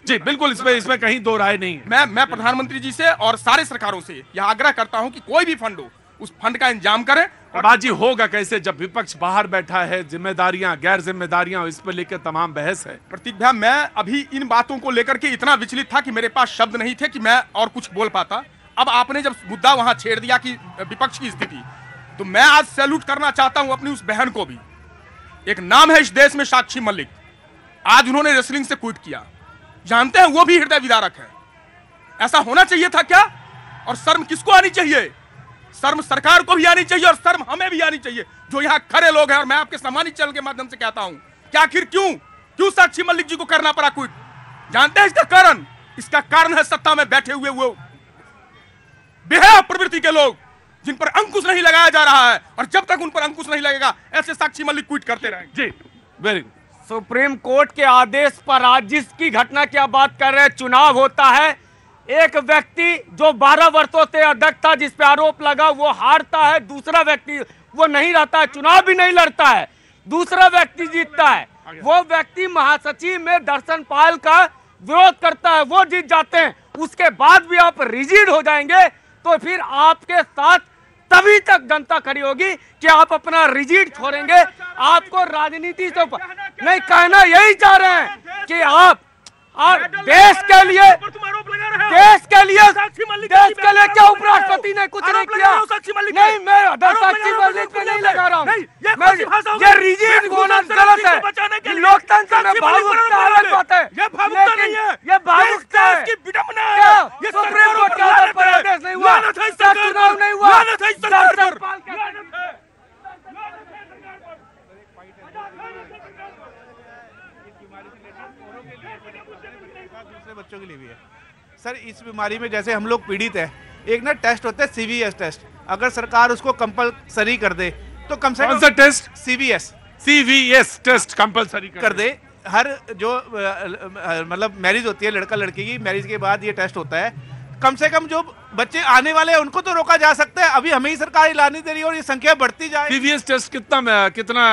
जी बिल्कुल, इसमें कहीं दो राय नहीं है। मैं प्रधानमंत्री जी से और सारे सरकारों से यह आग्रह करता हूं कि कोई भी फंड हो उस फंड का इंतजाम करें। और बाजी होगा कैसे जब विपक्ष बाहर बैठा है, जिम्मेदारियां गैर जिम्मेदारियां इस पर लेकर तमाम बहस है। प्रतीक भैया, मैं अभी इन बातों को लेकर के इतना विचलित था कि मेरे पास शब्द नहीं थे कि मैं और कुछ बोल पाता। अब आपने जब मुद्दा वहां छेड़ दिया कि विपक्ष की स्थिति, तो मैं आज सैल्यूट करना चाहता हूं अपनी उस बहन को भी। एक नाम है इस देश में, साक्षी मलिक। आज उन्होंने रेसलिंग से क्विट किया। जानते हैं वो भी हृदय विदारक है। ऐसा होना चाहिए था क्या? और शर्म किसको आनी चाहिए? शर्म सरकार को भी आनी चाहिए और शर्म हमें भी आनी चाहिए जो यहाँ खड़े लोग हैं। और मैं आपके सम्मानित चैनल के माध्यम से कहता हूं कि आखिर क्यों साक्षी मलिक जी को करना पड़ा क्विट? जानते हैं इसका कारण? इसका कारण है सत्ता में बैठे हुए वो बेहया प्रवृत्ति के लोग जिन पर अंकुश नहीं लगाया जा रहा है। और जब तक उन पर अंकुश नहीं लगेगा ऐसे साक्षी मलिक क्विट करते रहेंगे। जी वेरी गुड। सुप्रीम कोर्ट के आदेश पर आज जिसकी घटना की आप बात कर रहे हैं, चुनाव होता है। एक व्यक्ति जो 12 वर्षों से अध्यक्ष था, जिस पे आरोप लगा, वो हारता है। दूसरा व्यक्ति वो नहीं रहता है, चुनाव भी नहीं लड़ता है, दूसरा व्यक्ति जीतता है। वो व्यक्ति महासचिव में दर्शन पाल का विरोध करता है, वो जीत जाते हैं। उसके बाद भी आप रिजिड हो जाएंगे तो फिर आपके साथ तभी तक जनता खड़ी होगी कि आप अपना रिजिड छोड़ेंगे। आपको राजनीति से नहीं, कहना यही चाह रहे हैं कि आप देश के लिए क्या उपराष्ट्रपति ने कुछ नहीं किया? नहीं, मैं साक्षी मलिक पे नहीं लगा रहा हूँ। ये रिजिड होना गलत है। लोकतंत्र में भावुकता अलग बात है, लेकिन ये भावुकता है। क्या सुप्रीम कोर्ट के आदेश पर आदेश नहीं हुआ? क्या चुनाव नहीं हुआ? दूसरे बच्चों के लिए भी है सर। इस बीमारी में जैसे हम लोग पीड़ित है, एक ना टेस्ट होता है CVS टेस्ट। अगर सरकार उसको कंपलसरी कर दे तो कम से कम टेस्ट CVS टेस्ट कंपलसरी कर दे। हर जो मतलब मैरिज होती है लड़का लड़की की, मैरिज के बाद ये टेस्ट होता है। कम से कम जो बच्चे आने वाले हैं उनको तो रोका जा सकता है। अभी हमें ही सरकार ला नहीं दे रही और ये संख्या बढ़ती जाए। CVS टेस्ट कितना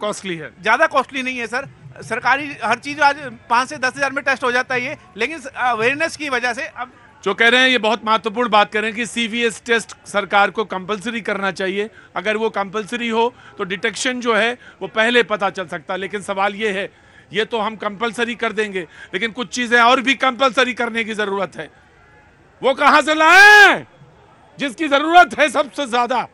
कॉस्टली है? ज्यादा कॉस्टली नहीं है सर। सरकारी हर चीज आज 5 से 10 हजार में टेस्ट हो जाता है ये, लेकिन अवेयरनेस की वजह से अब जो कह रहे हैं ये बहुत महत्वपूर्ण बात कर रहे हैं कि CVS टेस्ट सरकार को कंपलसरी करना चाहिए। अगर वो कंपलसरी हो तो डिटेक्शन जो है वो पहले पता चल सकता है। लेकिन सवाल ये है, ये तो हम कंपलसरी कर देंगे, लेकिन कुछ चीजें और भी कंपलसरी करने की जरूरत है। वो कहां से लाएं जिसकी जरूरत है सबसे ज्यादा?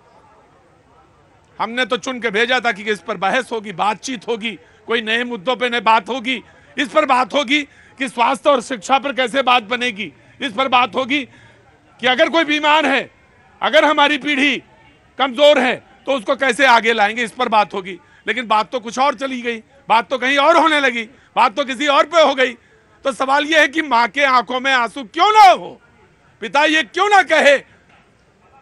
हमने तो चुन के भेजा था कि इस पर बहस होगी, बातचीत होगी, कोई नए मुद्दों पे नई बात होगी। इस पर बात होगी कि स्वास्थ्य और शिक्षा पर कैसे बात बनेगी। इस पर बात होगी कि अगर कोई बीमार है, अगर हमारी पीढ़ी कमजोर है तो उसको कैसे आगे लाएंगे, इस पर बात होगी। लेकिन बात तो कुछ और चली गई, बात तो कहीं और होने लगी, बात तो किसी और पे हो गई। तो सवाल यह है कि मां के आंखों में आंसू क्यों ना हो? पिता ये क्यों ना कहे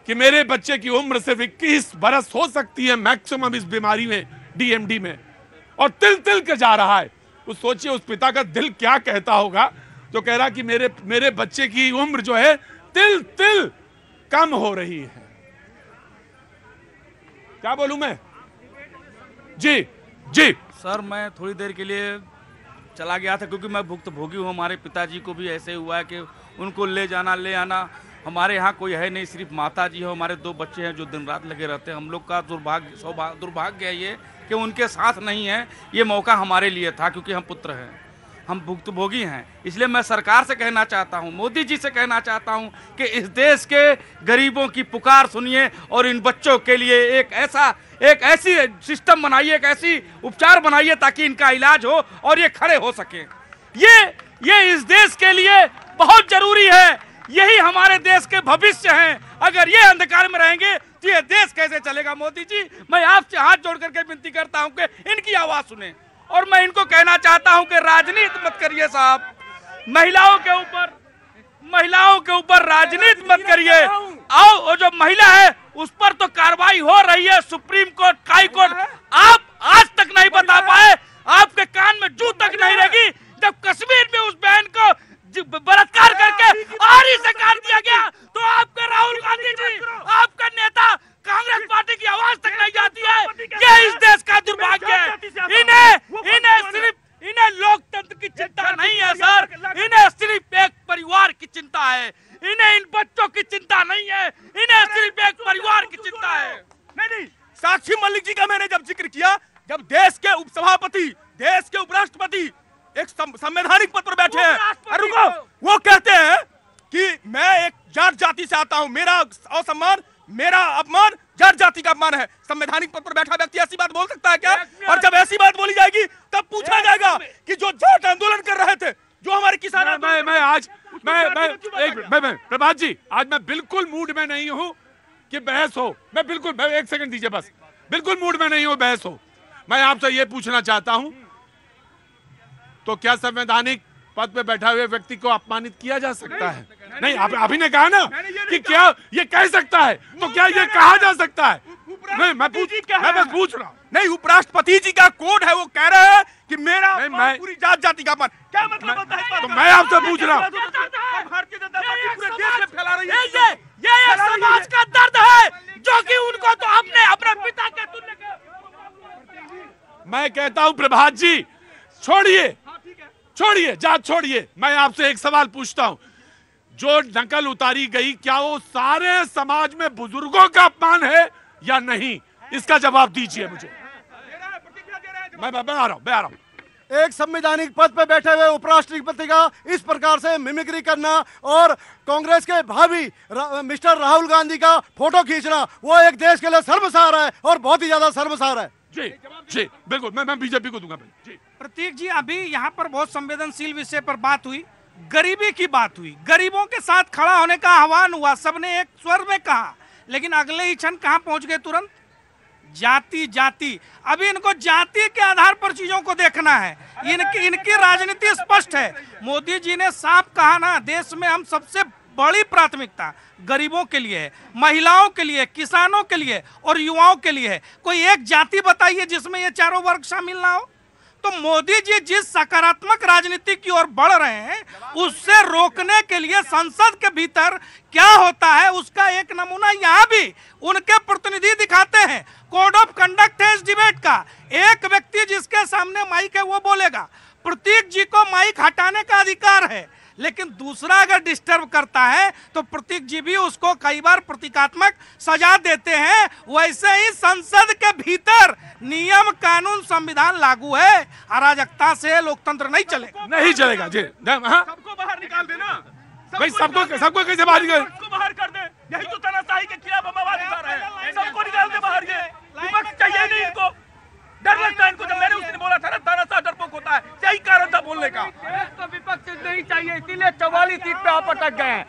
कि मेरे बच्चे की उम्र सिर्फ 21 बरस हो सकती है मैक्सिमम इस बीमारी में, DMD में, और तिल तिल के जा रहा है। उस सोचिए उस पिता का दिल क्या कहता होगा जो कह रहा कि मेरे बच्चे की उम्र जो है तिल तिल कम हो रही है। क्या बोलूं मैं? जी सर, मैं थोड़ी देर के लिए चला गया था क्योंकि मैं भुक्तभोगी हूँ। हमारे पिताजी को भी ऐसे हुआ है कि उनको ले आना। हमारे यहाँ कोई है नहीं, सिर्फ माता जी है। हमारे 2 बच्चे हैं जो दिन रात लगे रहते हैं। हम लोग का दुर्भाग्य है ये कि उनके साथ नहीं है। ये मौका हमारे लिए था क्योंकि हम पुत्र हैं, हम भुक्तभोगी हैं। इसलिए मैं सरकार से कहना चाहता हूं, मोदी जी से कहना चाहता हूं कि इस देश के गरीबों की पुकार सुनिए और इन बच्चों के लिए एक ऐसी सिस्टम बनाइए, एक ऐसी उपचार बनाइए ताकि इनका इलाज हो और ये खड़े हो सके। ये इस देश के लिए बहुत जरूरी है। यही हमारे देश के भविष्य हैं। अगर ये अंधकार में रहेंगे तो ये देश कैसे चलेगा? मोदी जी, मैं आपसे हाथ जोड़ करके विनती करता हूं कि इनकी आवाज सुने। और मैं इनको कहना चाहता हूं कि राजनीति मत करिए साहब, महिलाओं के ऊपर राजनीति मत करिए। आओ, वो जो महिला है उस पर तो कार्रवाई हो रही है, सुप्रीम कोर्ट, हाई कोर्ट। आप आज तक नहीं बता पाए, आपके कान में जू तक नहीं रहेगी जब कश्मीर में उस बहन को बलात्कार करके आरी से काट दिया गया तो आपके राहुल गांधी जी, आपका नेता, कांग्रेस पार्टी की आवाज तक नहीं जाती है। ये इस देश का दुर्भाग्य है। इन्हें लोकतंत्र की चिंता नहीं है सर, चिंता है, इन्हें इन बच्चों की चिंता नहीं है, इन्हें सिर्फ एक परिवार की चिंता है। नहीं, साक्षी मलिक जी का मैंने जब जिक्र किया, जब देश के उपसभापति, देश के उपराष्ट्रपति एक संवैधानिक पद पर बैठे हैं, रुको, वो कहते हैं कि मैं एक जाट जाति से आता हूं, मेरा असम्मान, मेरा अपमान जाट जाति का अपमान है। संवैधानिक पद पर बैठा व्यक्ति ऐसी बात बोल सकता है क्या? और जब ऐसी बात बोली जाएगी तब पूछा जाएगा कि जो जाट आंदोलन कर रहे थे, जो हमारे किसान, मैं प्रभात जी, आज मैं बिल्कुल मूड में नहीं हूं कि बहस हो। मैं बिल्कुल, एक सेकंड दीजिए बस, बिल्कुल मूड में नहीं हूं बहस हो। मैं आपसे ये पूछना चाहता हूं, तो क्या संवैधानिक पद पे बैठा हुए व्यक्ति को अपमानित किया जा सकता है? नहीं, आप अभी ने कहा ना कि क्या ये कह सकता है, तो क्या ये कहा जा सकता है? नहीं, मैं बस पूछ रहा हूँ। नहीं, उपराष्ट्रपति जी का कोड है, वो कह रहे हैं कि मेरा पूरी जात जाति का अपमान। क्या मतलब होता है? तो मैं आपसे पूछ रहा हूँ, भारतीय जनता पार्टी पूरे देश में फैला रही है। ये समाज का दर्द है, जो कि उनको तो अपने पिता के तुल्य। मैं कहता हूं प्रभात जी, छोड़िए जात छोड़िए। मैं आपसे एक सवाल पूछता हूं, जो नकल उतारी गई, क्या वो सारे समाज में बुजुर्गों का अपमान है या नहीं? इसका जवाब दीजिए मुझे। मैं आ रहा हूं। एक संवैधानिक पद पर बैठे हुए उपराष्ट्रपति का इस प्रकार से मिमिक्री करना और कांग्रेस के भावी मिस्टर राहुल गांधी का फोटो खींचना, वो एक देश के लिए शर्मसार है और बहुत ही ज्यादा शर्मसार है। जी बिल्कुल, मैं बीजेपी को दूंगा। जी प्रतीक जी, अभी यहाँ पर बहुत संवेदनशील विषय पर बात हुई, गरीबी की बात हुई, गरीबों के साथ खड़ा होने का आह्वान हुआ, सबने एक स्वर में कहा, लेकिन अगले ही क्षण कहाँ पहुंच गए? तुरंत जाति। अभी इनको जाति के आधार पर चीजों को देखना है। इनकी राजनीति स्पष्ट है। मोदी जी ने साफ कहा ना, देश में हम सबसे बड़ी प्राथमिकता गरीबों के लिए है, महिलाओं के लिए, किसानों के लिए और युवाओं के लिए है। कोई एक जाति बताइए जिसमें ये चारों वर्ग शामिल ना हो। तो मोदी जी जिस सकारात्मक राजनीति की ओर बढ़ रहे हैं, उससे रोकने के लिए संसद के भीतर क्या होता है उसका एक नमूना यहाँ भी उनके प्रतिनिधि दिखाते हैं। कोड ऑफ कंडक्ट है इस डिबेट का। एक व्यक्ति जिसके सामने माइक है वो बोलेगा। प्रतीक जी को माइक हटाने का अधिकार है, लेकिन दूसरा अगर डिस्टर्ब करता है तो प्रतीक जी भी उसको कई बार प्रतीकात्मक सजा देते हैं। वैसे ही संसद के भीतर नियम, कानून, संविधान लागू है। अराजकता से लोकतंत्र नहीं चलेगा जी। सबको बाहर निकाल देना भाई, सबको कैसे बाहर निकाल? सबको बाहर कर दे। यही तो तानाशाही के खिलाफ हम आवाज उठा रहे हैं। सबको निकाल दे बाहर। ये विपक्ष चाहिए नहीं, इनको डर लगता है इनको। जब मैंने उसने बोला था ना, तानाशाह डरपोक होता है, यही कारण था बोलने का। देश को विपक्ष नहीं चाहिए, इसीलिए 44 सीट पे आप अटक गए हैं।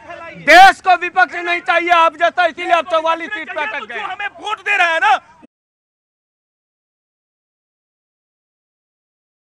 देश को विपक्ष नहीं चाहिए आप जैसा, इसीलिए आप 44 सीट पे अटक गए। हमें वोट दे रहे हैं ना,